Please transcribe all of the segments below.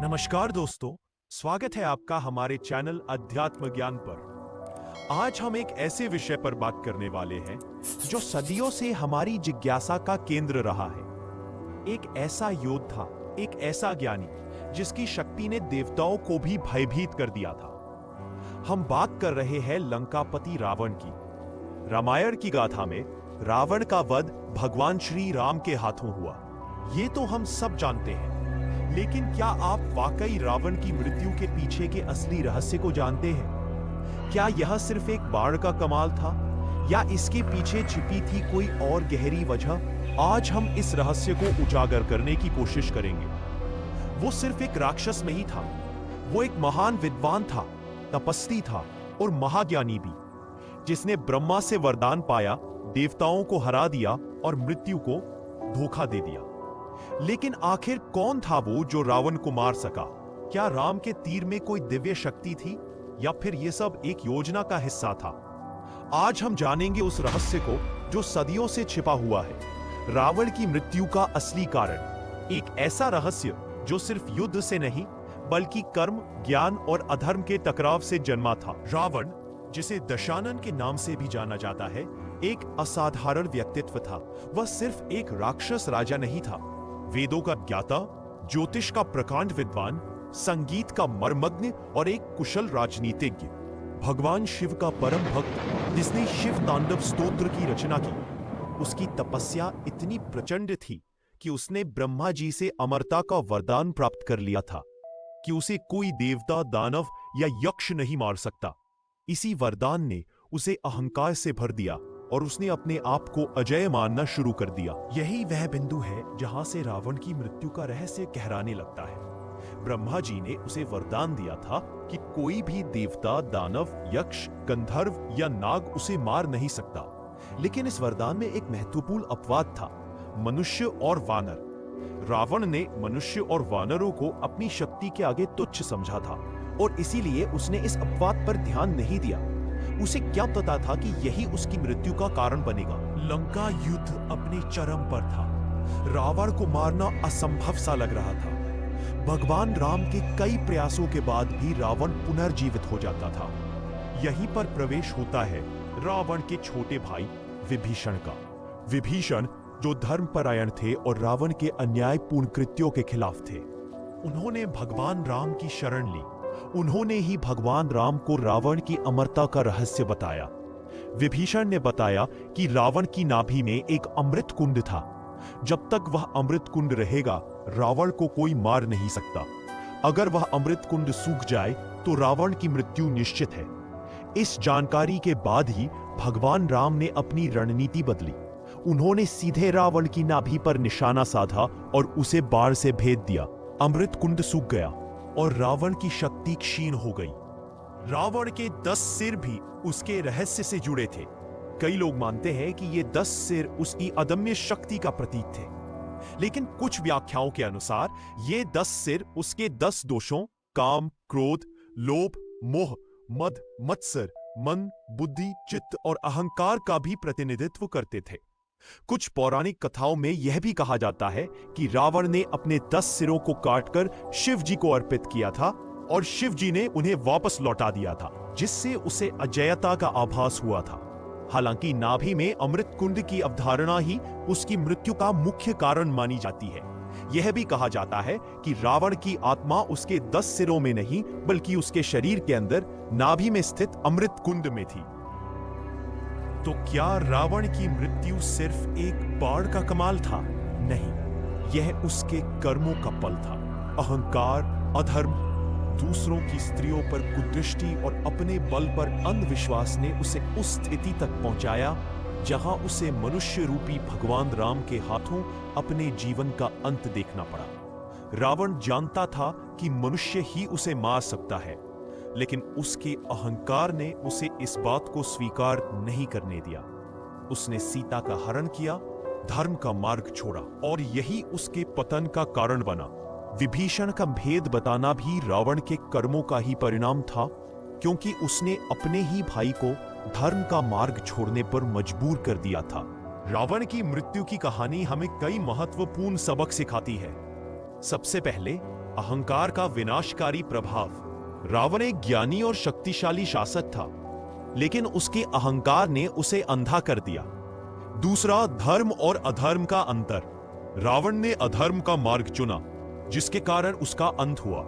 नमस्कार दोस्तों, स्वागत है आपका हमारे चैनल अध्यात्म ज्ञान पर। आज हम एक ऐसे विषय पर बात करने वाले हैं जो सदियों से हमारी जिज्ञासा का केंद्र रहा है। एक ऐसा योद्धा, एक ऐसा ज्ञानी जिसकी शक्ति ने देवताओं को भी भयभीत कर दिया था। हम बात कर रहे हैं लंकापति रावण की। रामायण की गाथा में रावण का वध भगवान श्री राम के हाथों हुआ, ये तो हम सब जानते हैं। लेकिन क्या आप वाकई रावण की मृत्यु के पीछे के असली रहस्य को जानते हैं? क्या यह सिर्फ एक बाण का कमाल था या इसके पीछे छिपी थी कोई और गहरी वजह? आज हम इस रहस्य को उजागर करने की कोशिश करेंगे। वो सिर्फ एक राक्षस नहीं था, वो एक महान विद्वान था, तपस्वी था और महाज्ञानी भी, जिसने ब्रह्मा से वरदान पाया, देवताओं को हरा दिया और मृत्यु को धोखा दे दिया। लेकिन आखिर कौन था वो जो रावण को मार सका? क्या राम के तीर में कोई दिव्य शक्ति थी या फिर यह सब एक योजना का हिस्सा था? आज हम जानेंगे उस रहस्य को जो सदियों से छिपा हुआ है, रावण की मृत्यु का असली कारण। एक ऐसा रहस्य जो सिर्फ युद्ध से नहीं बल्कि कर्म, ज्ञान और अधर्म के टकराव से जन्मा था। रावण, जिसे दशानन के नाम से भी जाना जाता है, एक असाधारण व्यक्तित्व था। वह सिर्फ एक राक्षस राजा नहीं था, वेदों का ज्ञाता, ज्योतिष का प्रकांड विद्वान, संगीत का मर्मज्ञ और एक कुशल राजनीतिज्ञ, भगवान शिव का परम भक्त जिसने शिव तांडव स्तोत्र की रचना की। उसकी तपस्या इतनी प्रचंड थी कि उसने ब्रह्मा जी से अमरता का वरदान प्राप्त कर लिया था कि उसे कोई देवता, दानव या यक्ष नहीं मार सकता। इसी वरदान ने उसे अहंकार से भर दिया और उसने अपने आप को अजय मानना शुरू कर दिया। यही वह बिंदु है जहां से रावण की मृत्यु का रहस्य गहराने लगता है। ब्रह्मा जी ने उसे वरदान दिया था कि कोई भी देवता, दानव, यक्ष, गंधर्व या नाग उसे मार नहीं सकता। लेकिन इस वरदान में एक महत्वपूर्ण अपवाद था, मनुष्य और वानर। रावण ने मनुष्य और वानरों को अपनी शक्ति के आगे तुच्छ समझा था और इसीलिए उसने इस अपवाद पर ध्यान नहीं दिया। उसे क्या पता था कि यही उसकी मृत्यु का कारण बनेगा। लंका युद्ध अपने चरम पर था। रावण को मारना असंभव सा लग रहा था। भगवान राम के कई प्रयासों के बाद भी रावण पुनर्जीवित हो जाता था। यहीं पर प्रवेश होता है रावण के छोटे भाई विभीषण का। विभीषण, जो धर्मपरायण थे और रावण के अन्यायपूर्ण कृत्यों के खिलाफ थे, उन्होंने भगवान राम की शरण ली। उन्होंने ही भगवान राम को रावण की अमरता का रहस्य बताया। विभीषण ने बताया कि रावण की नाभि में एक अमृत कुंड था। जब तक वह अमृत कुंड रहेगा, रावण को कोई मार नहीं सकता। अगर वह अमृत कुंड सूख जाए तो रावण की मृत्यु निश्चित है। इस जानकारी के बाद ही भगवान राम ने अपनी रणनीति बदली। उन्होंने सीधे रावण की नाभि पर निशाना साधा और उसे बाण से भेद दिया। अमृत कुंड सूख गया और रावण की शक्ति क्षीण हो गई। रावण के 10 सिर भी उसके रहस्य से जुड़े थे। कई लोग मानते हैं कि ये 10 सिर उसकी अदम्य शक्ति का प्रतीक थे, लेकिन कुछ व्याख्याओं के अनुसार ये 10 सिर उसके 10 दोषों, काम, क्रोध, लोभ, मोह, मद, मत्सर, मन, बुद्धि, चित्त और अहंकार का भी प्रतिनिधित्व करते थे। कुछ पौराणिक कथाओं में यह भी कहा जाता है कि रावण ने अपने 10 सिरों को काटकर शिव जी को अर्पित किया था और शिव जी ने उन्हें वापस लौटा दिया था, जिससे उसे अजेयता का आभास हुआ था। हालांकि नाभि में अमृत कुंड की अवधारणा ही उसकी मृत्यु का मुख्य कारण मानी जाती है। यह भी कहा जाता है कि रावण की आत्मा उसके 10 सिरों में नहीं बल्कि उसके शरीर के अंदर नाभि में स्थित अमृत कुंड में थी। तो क्या रावण की मृत्यु सिर्फ एक बाण का कमाल था? नहीं, यह उसके कर्मों का फल था। अहंकार, अधर्म, दूसरों की स्त्रियों पर कुदृष्टि और अपने बल पर अंधविश्वास ने उसे उस स्थिति तक पहुंचाया जहां उसे मनुष्य रूपी भगवान राम के हाथों अपने जीवन का अंत देखना पड़ा। रावण जानता था कि मनुष्य ही उसे मार सकता है, लेकिन उसके अहंकार ने उसे इस बात को स्वीकार नहीं करने दिया। उसने सीता का हरण किया, धर्म का मार्ग छोड़ा और यही उसके पतन का कारण बना। विभीषण का भेद बताना भी रावण के कर्मों का ही परिणाम था, क्योंकि उसने अपने ही भाई को धर्म का मार्ग छोड़ने पर मजबूर कर दिया था। रावण की मृत्यु की कहानी हमें कई महत्वपूर्ण सबक सिखाती है। सबसे पहले, अहंकार का विनाशकारी प्रभाव। रावण एक ज्ञानी और शक्तिशाली शासक था, लेकिन उसके अहंकार ने उसे अंधा कर दिया। दूसरा, धर्म और अधर्म का अंतर। रावण ने अधर्म का मार्ग चुना, जिसके कारण उसका अंत हुआ।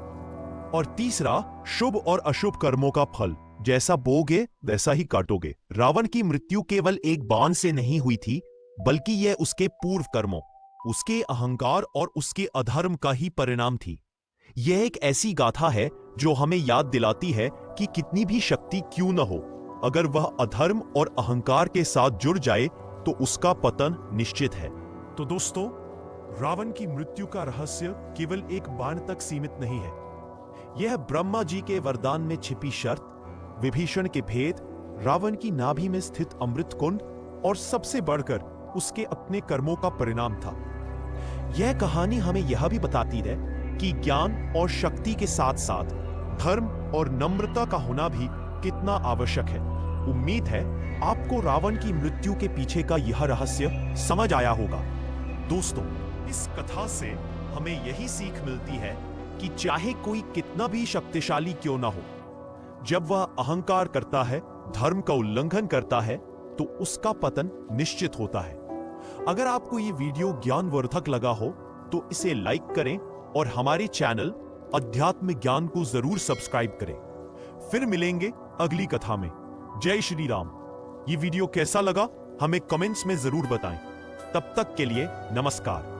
और तीसरा, शुभ और अशुभ कर्मों का फल। जैसा बोगे वैसा ही काटोगे। रावण की मृत्यु केवल एक बाण से नहीं हुई थी, बल्कि यह उसके पूर्व कर्मों, उसके अहंकार और उसके अधर्म का ही परिणाम थी। यह एक ऐसी गाथा है जो हमें याद दिलाती है कि कितनी भी शक्ति क्यों न हो, अगर वह अधर्म और अहंकार के साथ जुड़ जाए तो उसका पतन निश्चित है। तो दोस्तों, रावण की मृत्यु का रहस्य केवल एक बाण तक सीमित नहीं है। यह ब्रह्मा जी के वरदान में छिपी शर्त, विभीषण के भेद, रावण की नाभि में स्थित अमृत कुंड और सबसे बढ़कर उसके अपने कर्मों का परिणाम था। यह कहानी हमें यह भी बताती है कि ज्ञान और शक्ति के साथ साथ धर्म और नम्रता का होना भी कितना आवश्यक है। उम्मीद है आपको रावण की मृत्यु के पीछे का यह रहस्य समझ आया होगा। दोस्तों, इस कथा से हमें यही सीख मिलती है कि चाहे कोई कितना भी शक्तिशाली क्यों ना हो, जब वह अहंकार करता है, धर्म का उल्लंघन करता है, तो उसका पतन निश्चित होता है। अगर आपको ये वीडियो ज्ञानवर्धक लगा हो तो इसे लाइक करें और हमारे चैनल अध्यात्म ज्ञान को जरूर सब्सक्राइब करें। फिर मिलेंगे अगली कथा में। जय श्री राम। ये वीडियो कैसा लगा हमें कमेंट्स में जरूर बताएं। तब तक के लिए नमस्कार।